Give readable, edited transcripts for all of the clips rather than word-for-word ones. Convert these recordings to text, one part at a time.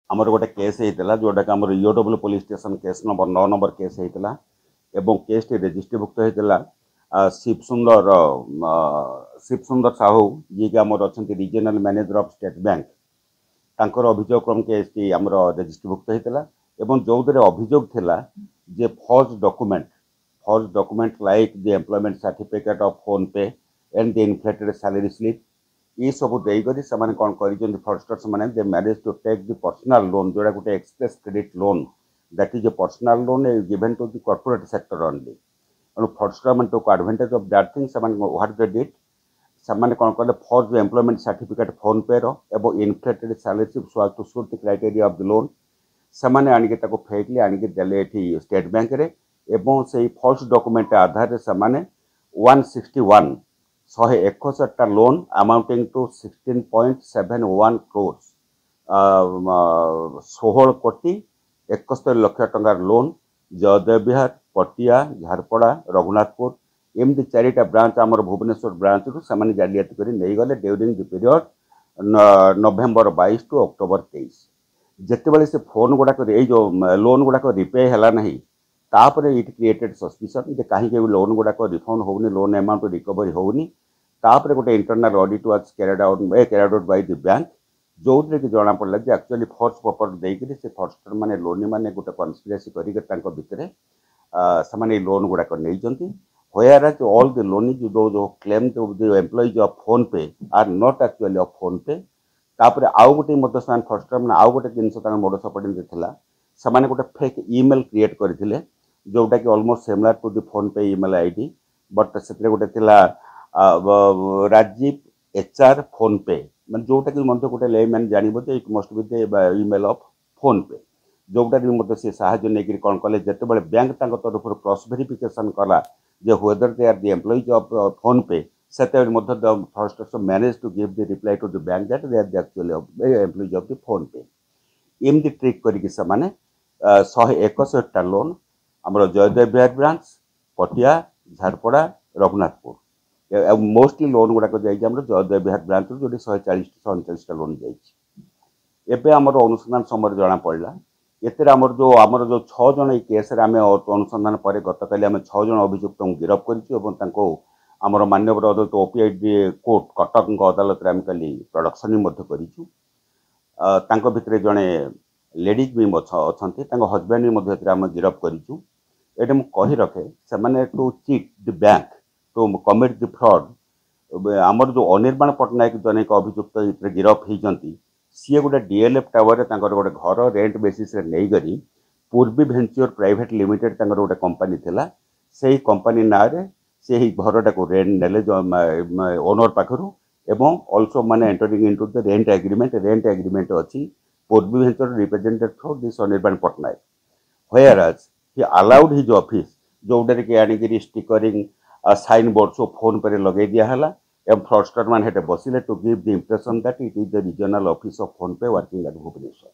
आमर गोटे केस होता जोटा कि आम EOW police station case number 9 number case होता एवं केस टी रेजिस्ट्रीभुक्त होता शिवसुंदर साहू जी कि आमर अच्छा regional manager of state bank तांकर अभियोग क्रम केस टी आमर रेजिस्ट्रीभुक्त होता एवं जो अभियोग थिला जे forge document like the employment certificate of PhonePe and the inflated salary slip ये सब देकर से कौन कर फ्रॉडस्टर्स मैंने they manage to take the personal loan जोड़ा गोटे express credit loan that is a personal loan given to the corporate sector only तेणु फ्रॉडस्टर मैंने took advantage of that thing से व्हाट दे डिड से कौन कले for employment certificate phone पे रो inflated salary slip so to suit the criteria of the loan से आनिके फेकली आनिके देले स्टेट बैंक रे एवं से फॉल्स डॉक्यूमेंट आधार से 161 161टा लोन अमाउंटिंग टू 16.71 crores 16 कोटी 71 लाख टंकार लोन जयदेव विहार पटिया झारपड़ा रघुनाथपुर एमती 4टा ब्रांच आमर भुवनेश्वर ब्रांच रु से जालियाती कर नहीं गले during the period November 22 to October 23 जिते से फोन गुड़ाक जो लोन गुड़ाक रिपे है ना तापर इट क्रिएटेड सस्पिशन जे कहीं लोन गुड़ाक रिफंड होनी लोन अमाउंट रिकवरी होनी तापर गोटे internal audit was carried out by the bank जो कि जना पड़ा जे एक्चुअली फॉर्स पेपर देकर से फॉर्स्टर माने लोनी माने गोटे कन्स्पिरेसी भितर से लोन गुड़ाक नहीं where as all the loan जो claim the employees of PhonePe are not actually of PhonePe तापर आउ गोटे मत से फर्स्ट मैंने आउ गोटे जिन मोडस ऑपरेंडी थिला से गोटे फेक ईमेल क्रिएट करथिले जोटा कि almost similar to the PhonePe email ID but से गोटे थिला राजीव एचआर फोन पे मैं जोटा कि मत गोटे लेमैन जानव it must be the email of PhonePe जोटा कि मत से साहाଯ୍य नहीं कौन कले जिते बैंक तरफ क्रॉस वेरिफिकेशन कला जे whether they are the employees of phone पे से the fraudsters managed to give the reply to the bank that they are the actually employees of the phone पे एमती ट्रिक करके से 161टा लोन आमर जयदेव विहार branch पटिया Jharpada Raghunathpur mostly loan गुड़ाक जामर Jaydev विहार branch जो 140-149टा loan जाए आमर अनुसंधान समय जना पड़ा एतिर आमर जो 6 जन केस आम अनुसंधान पर गतकाली आम 6 जन अभियुक्त गिरफ्त कर माननीय अदालत ओपीआईडी कोर्ट कटक अदालत आम कल प्रोडक्शन भितर जड़े लेडीज भी अच्छा हजबैंड भी आम गिरफ्त कर कही रखे से to cheat the bank to commit the fraud आमर जो अनिर्बाण पट्टनायक जन एक अभियुक्त गिरफ्त होती सी गोटे डीएलएफ टावर गोटे घर रेंट बेसीस नहीं करी पूर्वी भेंचर प्राइवेट लिमिटेड गोटे कंपनी थिला से कंपनी ना रे से घरटा को रेंट नेले ओनर पाखरु एवं ऑल्सो माने entering into the rent agreement अच्छी Purvi venture represented through this Anirban Pattnaik whereas he allowed his office जोटा कि आनिक स्टिकरिंग साइन बोर्ड सब फोन पर लगे दिहला एवं फ्रॉडस्टर मान हेटे बसिले to give the impression that it is the regional office of PhonePe working at Bhubaneswar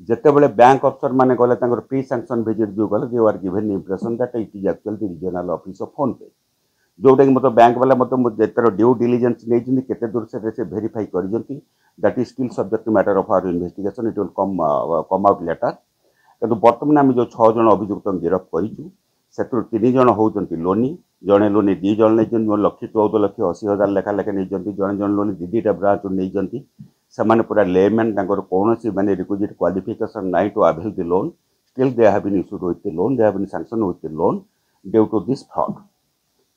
जिते बड़े बैंक अफसर माने गले प्री सैंक्शन विजिट जो गले they are given impression that it is actually the regional office of PhonePe जोटा कि मतलब बैंक वाला मतलब जितर ड्यू डिलिजेंस नहीं केते दूर से वेरीफाई करिसेंती that is still subject matter of our investigation it will come out later किंतु बर्तमान आम जो 6 जन अभियुक्त गिरफ्त करूँ से 3 जन होती लोनी जड़े लोनी 2 जन नहीं 1,14,80,000 लेखा लेखे नहीं जड़े जन लोनी 2टा ब्रांच नहीं से पूरा लेमैन कौन मैंने रिक्विजिट क्वालिफिकेशन नाई to avail the loan still they have been issued with the loan they have been sanction with the loan due to this fraud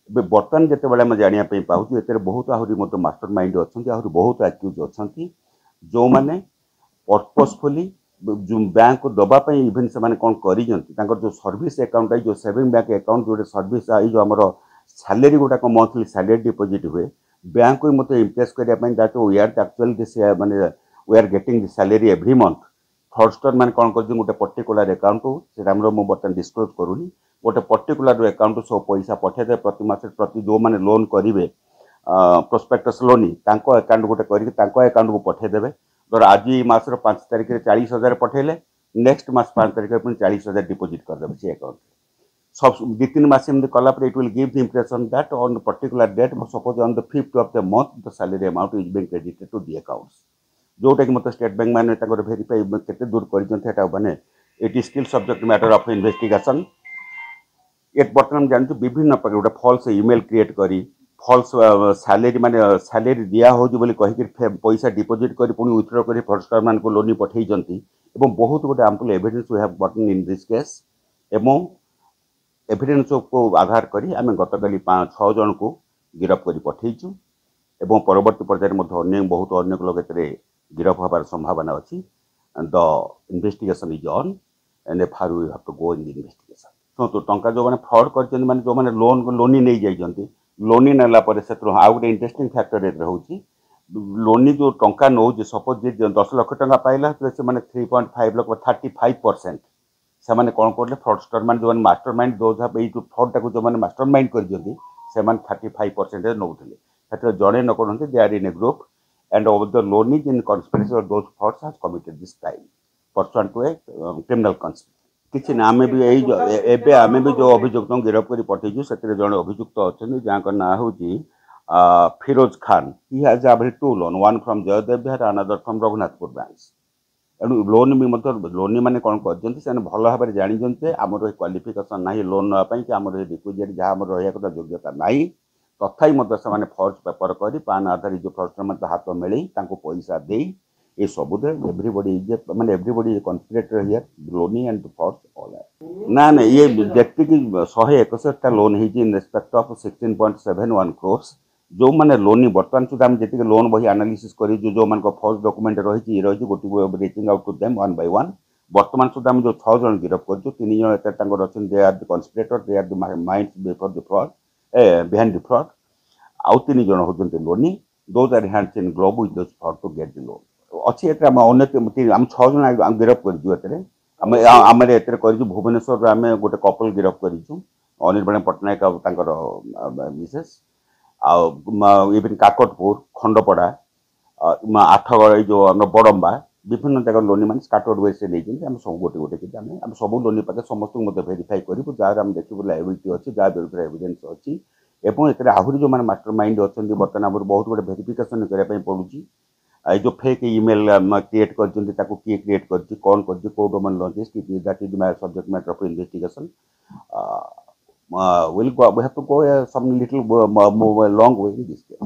बर्तमान जिते आम जानापी पाऊँ ए बहुत आहरी मत मास्टर माइंड अच्छा आहरी बहुत एक्यूज अच्छा जो मैंने पर्पसफुली बैंक को दवापाई इवेन से कौन कर जो सर्विस अकाउंट जो सेविंग बैंक अकाउंट जो सर्विस जो आम सैलरी गुड़ाक मंथली सैलरी डिपोजिट हुए बैंक को मतलब इम्प्रेस करने that we are actually this माने we are getting the salary every month fraudster मैंने कौन कर गोटे पर्टिकुलर अकाउंट से बर्तमान डिस्क्लोज करूनी गोटे पर्टिकुलर अकाउंट सब पैसा पठेदे प्रति मास प्रति जो मैंने लोन करेंगे प्रोस्पेक्टस लोनी अकाउंट गोटे अकाउंट को पठेदेवे धर आज मसर 5 तारिख 40,000 पठेले नेक्स्ट मास 5 तारिख 40,000 डिपोजिट करदे से अकाउंट सब 2-3 मास एमती कलापर it will give the impression that on particular date suppose on the 5th of the month the salary amount is being credited to the accounts जोटा कि मतलब स्टेट बैंक मैंने भेरीफाई केते दूर कर माने it is still subject matter of investigation. ये बर्तमान जानते विभिन्न प्रकार गोटे फल्स इमेल क्रिएट करी फल्स सैलरी माने सैलरी दिया हो बोली कहि पैसा डिपोजिट करी पुणी विथड्रॉ करी फ्रॉडस्टर मान को लोन पठेई जंती एवं बहुत गोटे ample evidence we have gotten in this case एवं एविडेंस को आधार करी आमे गतकाली 5-6 जन को गिरफ्त करी पठेइछु एवं परवर्ती पर्यायर मध्य अन्य बहुत अन्य लोग एतरे गिरफ्त होबार संभावना अछि। The investigation is on and far we have to go in the investigation. तो टंका जो मैंने फ्रॉड कर जो मैंने लोनी नहीं जाइए लोनी नेला से आउ गोटे इंटरेस्टिंग फैक्टर ये हूँ लोनी जो टंका नौ सपोज 10 लाख टंका पाइला से मैंने 3.5 लाख 35% से मैंने कौन कर फ्रॉडस्टर मान जो मास्टर माइंड जो फ्रॉड टाक जो मास्टर माइंड कर 35% नौते जड़े न करते they are in a group and the loan is in conspiracy of those frauds has committed this crime pursuant to a criminal conspiracy. किसी ना आमे भी एबे आमे भी जो अभियुक्त गिरफ्त कर पठेचु से जड़े अभियुक्त अच्छा जहाँ ना हूँ Firoz Khan he has every 2 loan one from Jaydev Vihar another from Raghunathpur branch एणु लोन भी मतलब लोन मैंने कौन कर भल भाव में जानते आम क्वालिफिकेशन ना लोन नापी कि आम रिक्विजिट जहाँ रहा कथा योग्यता ना तथापि से फर्ज पेपर कर पान आधार जो फ्रॉडस्टर मतलब हाथ मिले पैसा दे ये सब एवरीबॉडी माने everybody conspirator here Loni and frauds all ना ना ये व्यक्ति की 161 लोन है इन रेस्पेक्ट ऑफ 16.71 करोड़ जो मैंने लोनी बर्तमान सुधा आम जी लोन बही एनालिसिस कर जो मान फर्स्ट डॉक्यूमेंट रही गोटे reaching out to them one by one बर्तमान सुधा आम जो 6 जन गिरफ्त कर 3 जन अच्छे they are the conspirator they are the minds before the fraud behind the fraud आउ 3 जन होते लोनी those are hands in glove with those fraud to get the loan अच्छी आम 6 जन गिरफ्त कर भुवनेश्वर आम गोटे कपल गिरफ्त कर अनिर्बाण पट्टनायक मिसेस इवन काकटपुर खंडपड़ा आठगड़ जो बड़म्बा विभिन्न जगह लोनी मैंने स्काटर्ड वे से नहीं सब गोटे गोटे आम सब लोनी पाखे समस्त भेरीफाई करूँ जहाँ देखू लायबिलिटी अच्छी जहाँ विरुद्ध एविडेंस अच्छी एवं आहरी जो मैंने मास्टर माइंड अच्छा बर्तमान बहुत गोटे भेरिफिकेशन करने पड़ुची जो फेक ईमेल क्रिएट कर किए क्रिएट कर कौन कर domain launches that is my subject matter of investigation will go we have to go some little long way in this case.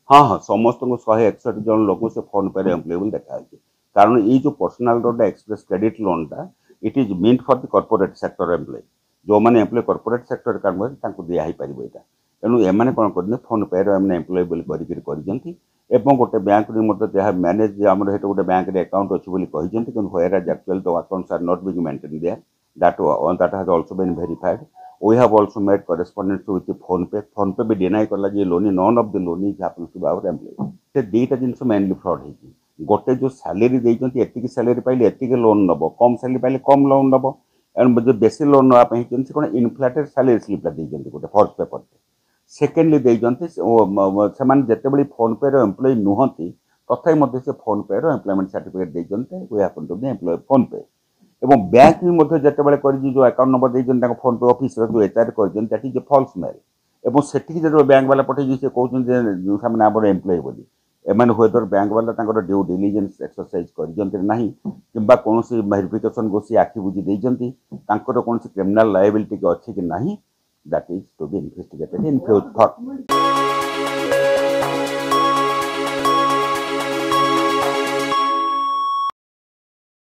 हाँ हाँ समस्त को 161 जन लोक से फोन पे एम्प्लॉयबल देखा कारण ये जो पर्सनल लोन एक्सप्रेस क्रेडिट लोनटा it is meant for the corporate sector employee जो मैंने एम्प्लॉय कॉर्पोरेट सेक्टर काम दिया पार यहाँ तेणु एम कौन कर फोन पे एम्प्लॉयबल एवं गोटे बैंक जहाँ मैनेज आम गोटे बैंक अकाउंट अच्छी कि whereas actually the accounts are not being maintain there that has also been verified we have also made correspondence with PhonePe भी डिनाई कला जे loanee none of the loanee happens to be our employee से दुईटा जिनस mainly fraud है गोटे जो salary देइछंती एतिकी salary पाइले एतिकी loan नब कम सैलरी पाइले कम लोन नब एंड जो बेसी लोन नापी कौन इनफ्लेटेड सैलरी स्लिपटा देइछंती गोटे फर्स्ट पेपर सेकेंडली देइछंती से जितेबाला फोन पे एम्प्लॉय नुहति तथापि से फोन पे एम्प्लॉयमेंट सर्टिफिकेट देइछंती we happen to be employee PhonePe एवं बैंक भी जितेबाला जो अकाउंट नंबर देइछंती फोन पे ऑफिस जो एचआर कर that is a false mail एवं सेठी जो बैंक वाला पठे से कहते हैं आम एम्प्लॉय बोली एम हुएदर बैंक वाला ड्यू डिलिजेंस एक्सरसाइज कर कौन वेरिफिकेशन को सी आखि बुझी देती कौन क्रिमिनल लायबिलिटी अच्छी कि ना that is to be investigated in future.